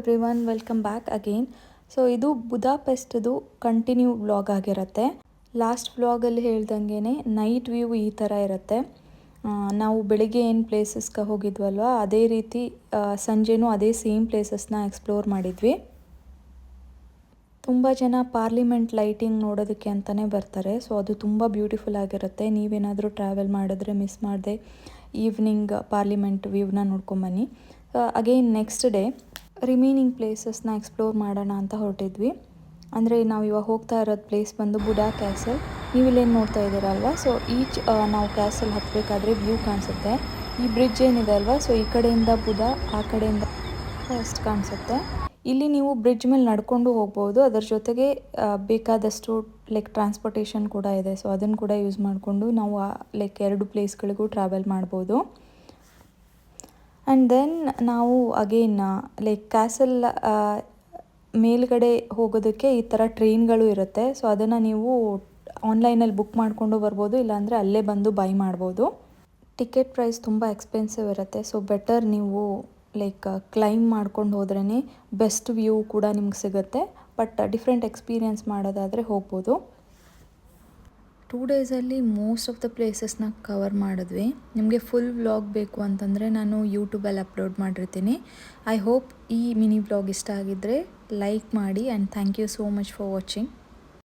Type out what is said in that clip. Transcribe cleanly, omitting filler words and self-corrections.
Everyone, welcome back again. So ಇದು ಬುದಾಪೆಸ್ಟ್ದು continue vlog ಆಗಿರುತ್ತೆ. Last ವ್ಲಾಗಲ್ಲಿ ಹೇಳ್ದಂಗೆ ನೈಟ್ ವ್ಯೂ ಈ ಥರ ಇರುತ್ತೆ. ನಾವು ಬೆಳಿಗ್ಗೆ ಏನು ಪ್ಲೇಸಸ್ಗೆ ಹೋಗಿದ್ವಲ್ವ ಅದೇ ರೀತಿ ಸಂಜೆನೂ ಅದೇ ಸೇಮ್ ಪ್ಲೇಸಸ್ನ ಎಕ್ಸ್ಪ್ಲೋರ್ ಮಾಡಿದ್ವಿ. ತುಂಬ ಜನ ಪಾರ್ಲಿಮೆಂಟ್ ಲೈಟಿಂಗ್ ನೋಡೋದಕ್ಕೆ ಅಂತಲೇ ಬರ್ತಾರೆ. ಸೊ ಅದು ತುಂಬ ಬ್ಯೂಟಿಫುಲ್ ಆಗಿರುತ್ತೆ. ನೀವೇನಾದರೂ ಟ್ರಾವೆಲ್ ಮಾಡಿದ್ರೆ ಮಿಸ್ ಮಾಡದೆ ಈವ್ನಿಂಗ್ ಪಾರ್ಲಿಮೆಂಟ್ ವ್ಯೂನ ನೋಡ್ಕೊಂಬನ್ನಿ. ಅಗೇನ್ ನೆಕ್ಸ್ಟ್ ಡೇ ರಿಮೈನಿಂಗ್ ಪ್ಲೇಸಸ್ನ ಎಕ್ಸ್ಪ್ಲೋರ್ ಮಾಡೋಣ ಅಂತ ಹೊರಟಿದ್ವಿ. ಅಂದರೆ ನಾವು ಇವಾಗ ಹೋಗ್ತಾ ಇರೋದು ಪ್ಲೇಸ್ ಬಂದು ಬುಡಾ ಕ್ಯಾಸಲ್. ನೀವು ಇಲ್ಲೇನು ನೋಡ್ತಾ ಇದ್ದೀರಲ್ವ, ಸೊ ಈಚ್ ನಾವು ಕ್ಯಾಸಲ್ ಹತ್ತಬೇಕಾದ್ರೆ ವ್ಯೂ ಕಾಣಿಸುತ್ತೆ. ಈ ಬ್ರಿಡ್ಜ್ ಏನಿದೆ ಅಲ್ವಾ, ಸೊ ಈ ಕಡೆಯಿಂದ ಬುಡಾ, ಆ ಕಡೆಯಿಂದ ಫಸ್ಟ್ ಕಾಣಿಸುತ್ತೆ. ಇಲ್ಲಿ ನೀವು ಬ್ರಿಡ್ಜ್ ಮೇಲೆ ನಡ್ಕೊಂಡು ಹೋಗ್ಬೋದು. ಅದರ ಜೊತೆಗೆ ಬೇಕಾದಷ್ಟು ಟ್ರಾನ್ಸ್ಪೋರ್ಟೇಷನ್ ಕೂಡ ಇದೆ. ಸೊ ಅದನ್ನು ಕೂಡ ಯೂಸ್ ಮಾಡಿಕೊಂಡು ನಾವು ಎರಡು ಪ್ಲೇಸ್ಗಳಿಗೂ ಟ್ರಾವೆಲ್ ಮಾಡ್ಬೋದು. ಆ್ಯಂಡ್ ದೆನ್ ನಾವು ಅಗೇನ್ ಕ್ಯಾಸಲ್ ಮೇಲ್ಗಡೆ ಹೋಗೋದಕ್ಕೆ ಈ ಥರ ಟ್ರೈನ್ಗಳು ಇರುತ್ತೆ. ಸೊ ಅದನ್ನು ನೀವು ಆನ್ಲೈನಲ್ಲಿ ಬುಕ್ ಮಾಡಿಕೊಂಡು ಬರ್ಬೋದು, ಇಲ್ಲಾಂದರೆ ಅಲ್ಲೇ ಬಂದು ಬೈ ಮಾಡ್ಬೋದು. ಟಿಕೆಟ್ ಪ್ರೈಸ್ ತುಂಬ ಎಕ್ಸ್ಪೆನ್ಸಿವ್ ಇರುತ್ತೆ. ಸೊ ಬೆಟರ್ ನೀವು ಕ್ಲೈಮ್ ಮಾಡ್ಕೊಂಡು ಹೋದ್ರೇ ಬೆಸ್ಟ್ ವ್ಯೂ ಕೂಡ ನಿಮ್ಗೆ ಸಿಗುತ್ತೆ. ಬಟ್ ಡಿಫ್ರೆಂಟ್ ಎಕ್ಸ್ಪೀರಿಯೆನ್ಸ್ ಮಾಡೋದಾದರೆ ಹೋಗ್ಬೋದು. 2 ಡೇಸಲ್ಲಿ ಮೋಸ್ಟ್ ಆಫ್ ದ ಪ್ಲೇಸಸ್ನ ಕವರ್ ಮಾಡಿದ್ವಿ. ನಿಮಗೆ ಫುಲ್ ವ್ಲಾಗ್ ಬೇಕು ಅಂತಂದರೆ ನಾನು ಯೂಟ್ಯೂಬಲ್ಲಿ ಅಪ್ಲೋಡ್ ಮಾಡಿರ್ತೀನಿ. ಐ ಹೋಪ್ ಈ ಮಿನಿ ವ್ಲಾಗ್ ಇಷ್ಟ ಆಗಿದ್ದರೆ ಲೈಕ್ ಮಾಡಿ. And thank you so much for watching.